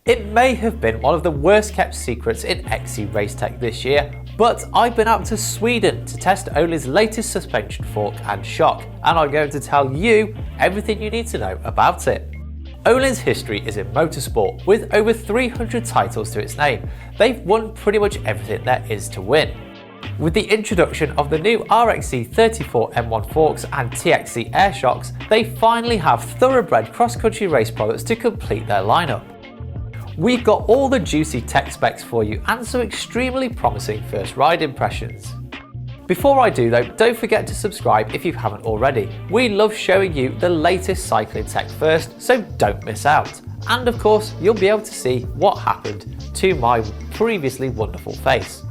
It may have been one of the worst kept secrets in XC race tech this year, but I've been out to Sweden to test Öhlins' latest suspension fork and shock, and I'm going to tell you everything you need to know about it. Öhlins' history is in motorsport, with over 300 titles to its name. They've won pretty much everything there is to win. With the introduction of the new RXC34 M1 forks and TXCAir shocks, they finally have thoroughbred cross-country race products to complete their lineup. We've got all the juicy tech specs for you and some extremely promising first ride impressions. Before I do though, don't forget to subscribe if you haven't already. We love showing you the latest cycling tech first, so don't miss out. And of course, you'll be able to see what happened to my previously wonderful face.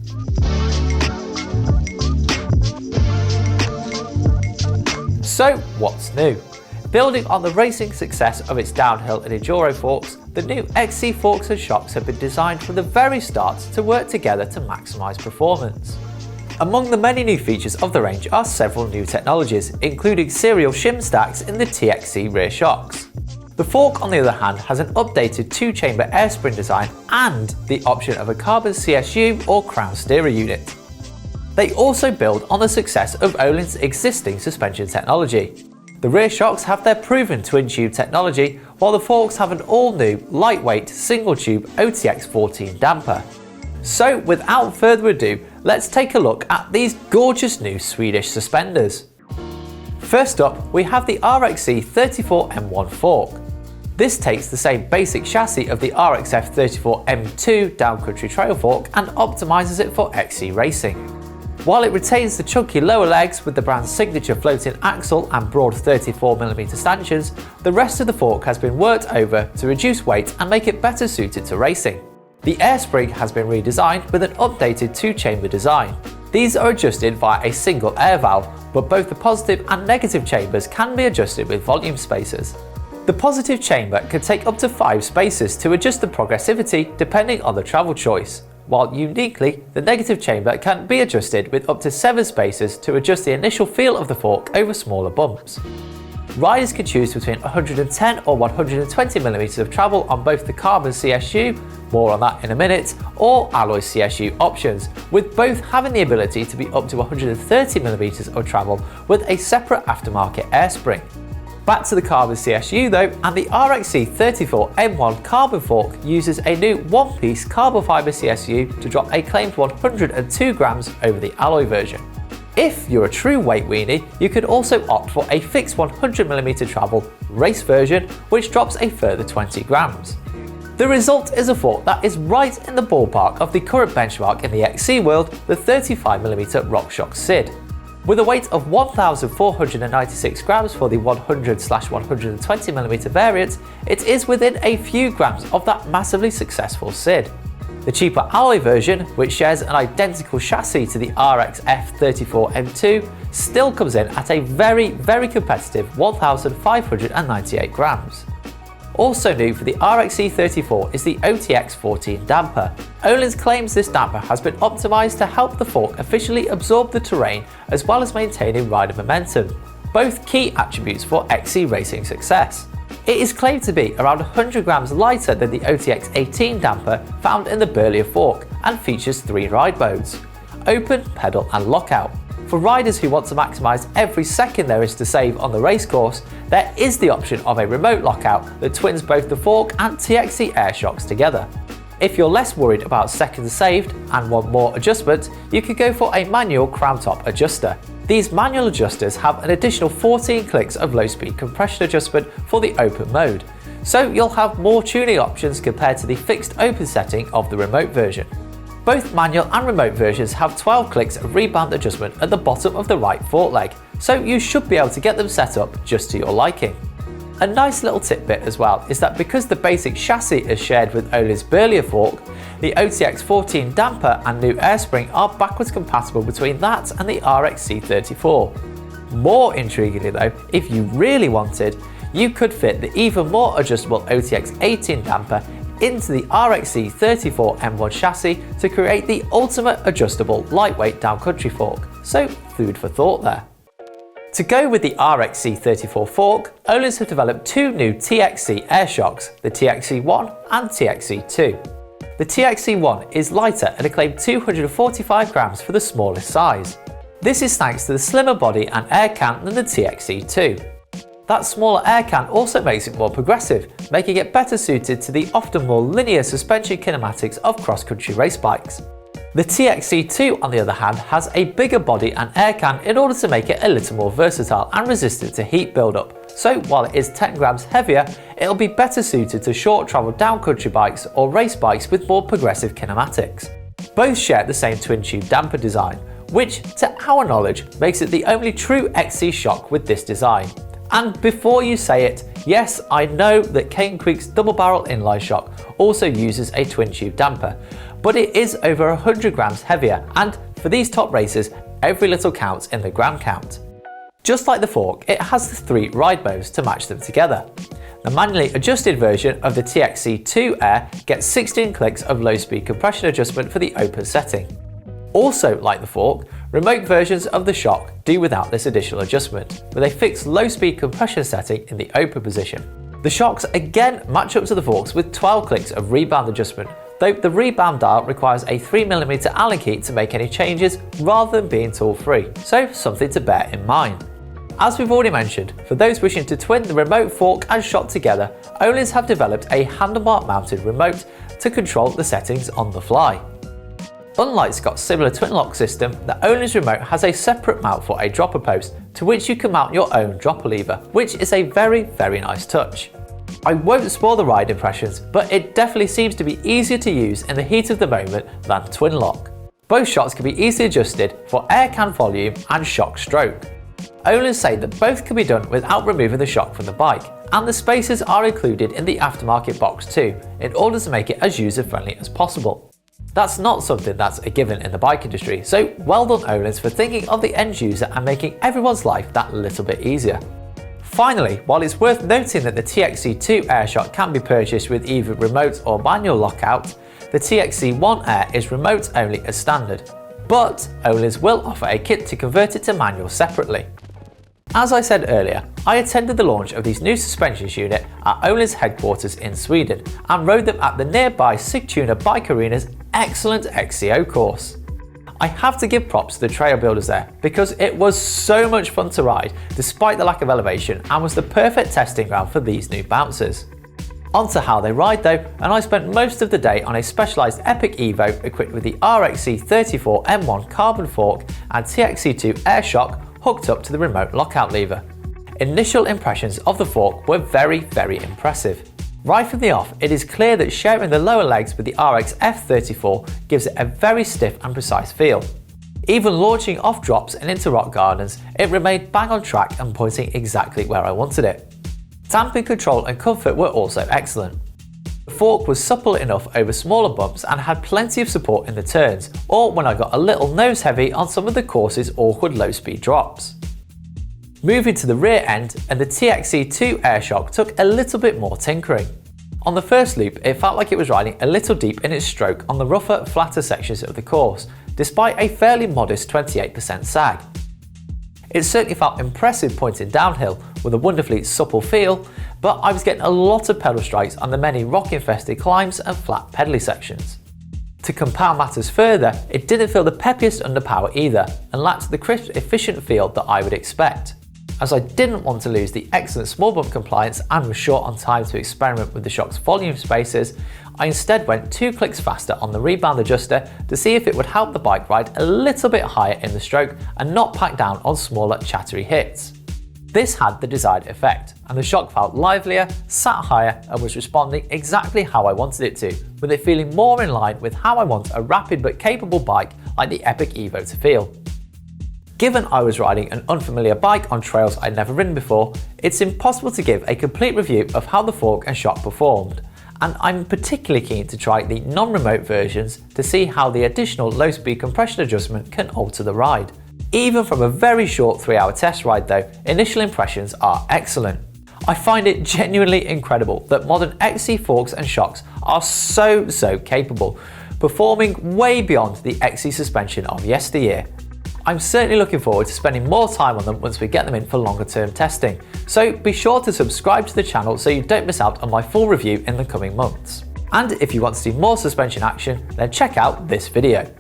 So what's new? Building on the racing success of its downhill and enduro forks, the new XC forks and shocks have been designed from the very start to work together to maximise performance. Among the many new features of the range are several new technologies, including serial shim stacks in the TXC rear shocks. The fork, on the other hand, has an updated two-chamber air spring design and the option of a carbon CSU or crown steerer unit. They also build on the success of Öhlins' existing suspension technology. The rear shocks have their proven twin-tube technology, while the forks have an all-new, lightweight, single-tube OTX14 damper. So without further ado, let's take a look at these gorgeous new Swedish suspenders. First up, we have the RXC34 M1 fork. This takes the same basic chassis of the RXF34 M2 downcountry trail fork and optimises it for XC racing. While it retains the chunky lower legs with the brand's signature floating axle and broad 34mm stanchions, the rest of the fork has been worked over to reduce weight and make it better suited to racing. The air spring has been redesigned with an updated two-chamber design. These are adjusted via a single air valve, but both the positive and negative chambers can be adjusted with volume spacers. The positive chamber can take up to 5 spaces to adjust the progressivity depending on the travel choice, while uniquely, the negative chamber can be adjusted with up to 7 spaces to adjust the initial feel of the fork over smaller bumps. Riders can choose between 110 or 120mm of travel on both the carbon CSU, more on that in a minute, or alloy CSU options, with both having the ability to be up to 130mm of travel with a separate aftermarket air spring. Back to the carbon CSU though, and the RXC34 M1 carbon fork uses a new one-piece carbon fibre CSU to drop a claimed 102 grams over the alloy version. If you're a true weight weenie, you could also opt for a fixed 100mm travel race version, which drops a further 20 grams. The result is a fork that is right in the ballpark of the current benchmark in the XC world, the 35mm RockShox SID. With a weight of 1,496 grams for the 100/120mm variant, it is within a few grams of that massively successful SID. The cheaper alloy version, which shares an identical chassis to the RXF34 M2, still comes in at a very competitive 1,598 grams. Also new for the RXC34 is the OTX14 damper. Öhlins claims this damper has been optimised to help the fork efficiently absorb the terrain as well as maintaining rider momentum, both key attributes for XC racing success. It is claimed to be around 100 grams lighter than the OTX18 damper found in the burlier fork and features 3 ride modes: open, pedal and lockout. For riders who want to maximise every second there is to save on the racecourse, there is the option of a remote lockout that twins both the fork and TXCAir shocks together. If you're less worried about seconds saved and want more adjustment, you could go for a manual crown top adjuster. These manual adjusters have an additional 14 clicks of low speed compression adjustment for the open mode, so you'll have more tuning options compared to the fixed open setting of the remote version. Both manual and remote versions have 12 clicks of rebound adjustment at the bottom of the right fork leg, so you should be able to get them set up just to your liking. A nice little tidbit as well is that because the basic chassis is shared with Öhlins' burlier fork, the OTX14 damper and new air spring are backwards compatible between that and the RXC34. More intriguingly though, if you really wanted, you could fit the even more adjustable OTX18 damper into the RXC34 M1 chassis to create the ultimate adjustable lightweight downcountry fork, so food for thought there. To go with the RXC34 fork, Öhlins have developed two new TXCAir shocks, the TXC1 and TXC2. The TXC1 is lighter and a claimed 245 grams for the smallest size. This is thanks to the slimmer body and air can than the TXC2. That smaller air can also makes it more progressive, making it better suited to the often more linear suspension kinematics of cross-country race bikes. The TXC2 on the other hand has a bigger body and air can in order to make it a little more versatile and resistant to heat buildup, so while it is 10 grams heavier, it'll be better suited to short travel down-country bikes or race bikes with more progressive kinematics. Both share the same twin-tube damper design, which, to our knowledge, makes it the only true XC shock with this design. And before you say it, yes, I know that Cane Creek's double barrel inline shock also uses a twin tube damper, but it is over 100 grams heavier, and for these top racers, every little counts in the gram count. Just like the fork, it has the 3 ride modes to match them together. The manually adjusted version of the TXC2Air gets 16 clicks of low speed compression adjustment for the open setting. Also like the fork, remote versions of the shock do without this additional adjustment, with a fixed low-speed compression setting in the open position. The shocks again match up to the forks with 12 clicks of rebound adjustment, though the rebound dial requires a 3mm Allen key to make any changes rather than being tool-free, so something to bear in mind. As we've already mentioned, for those wishing to twin the remote fork and shock together, Öhlins have developed a handlebar-mounted remote to control the settings on the fly. Unlike Scott's similar twin lock system, the Öhlins remote has a separate mount for a dropper post, to which you can mount your own dropper lever, which is a very nice touch. I won't spoil the ride impressions, but it definitely seems to be easier to use in the heat of the moment than twin lock. Both shocks can be easily adjusted for air can volume and shock stroke. Öhlins say that both can be done without removing the shock from the bike, and the spacers are included in the aftermarket box too, in order to make it as user-friendly as possible. That's not something that's a given in the bike industry, so well done Öhlins for thinking of the end user and making everyone's life that little bit easier. Finally, while it's worth noting that the TXC2Air shock can be purchased with either remote or manual lockout, the TXC1Air is remote only as standard, but Öhlins will offer a kit to convert it to manual separately. As I said earlier, I attended the launch of these new suspensions unit at Öhlins headquarters in Sweden and rode them at the nearby Sigtuna Bike Arena's excellent XCO course. I have to give props to the trail builders there because it was so much fun to ride despite the lack of elevation and was the perfect testing ground for these new bouncers. Onto how they ride though, and I spent most of the day on a specialised Epic Evo equipped with the RXC34 M1 carbon fork and TXC2Air shock hooked up to the remote lockout lever. Initial impressions of the fork were very impressive. Right from the off, it is clear that sharing the lower legs with the RX F34 gives it a very stiff and precise feel. Even launching off drops and into rock gardens, it remained bang on track and pointing exactly where I wanted it. Damping control and comfort were also excellent. The fork was supple enough over smaller bumps and had plenty of support in the turns, or when I got a little nose heavy on some of the course's awkward low speed drops. Moving to the rear end, and the TXC2Air shock took a little bit more tinkering. On the first loop, it felt like it was riding a little deep in its stroke on the rougher, flatter sections of the course, despite a fairly modest 28% sag. It certainly felt impressive pointing downhill with a wonderfully supple feel, but I was getting a lot of pedal strikes on the many rock-infested climbs and flat pedally sections. To compound matters further, it didn't feel the peppiest under power either, and lacked the crisp, efficient feel that I would expect. As I didn't want to lose the excellent small bump compliance and was short on time to experiment with the shock's volume spacers, I instead went 2 clicks faster on the rebound adjuster to see if it would help the bike ride a little bit higher in the stroke and not pack down on smaller chattery hits. This had the desired effect, and the shock felt livelier, sat higher and was responding exactly how I wanted it to, with it feeling more in line with how I want a rapid but capable bike like the Epic Evo to feel. Given I was riding an unfamiliar bike on trails I'd never ridden before, it's impossible to give a complete review of how the fork and shock performed, and I'm particularly keen to try the non-remote versions to see how the additional low-speed compression adjustment can alter the ride. Even from a very short 3-hour test ride though, initial impressions are excellent. I find it genuinely incredible that modern XC forks and shocks are so capable, performing way beyond the XC suspension of yesteryear. I'm certainly looking forward to spending more time on them once we get them in for longer term testing, so be sure to subscribe to the channel so you don't miss out on my full review in the coming months. And if you want to see more suspension action, then check out this video.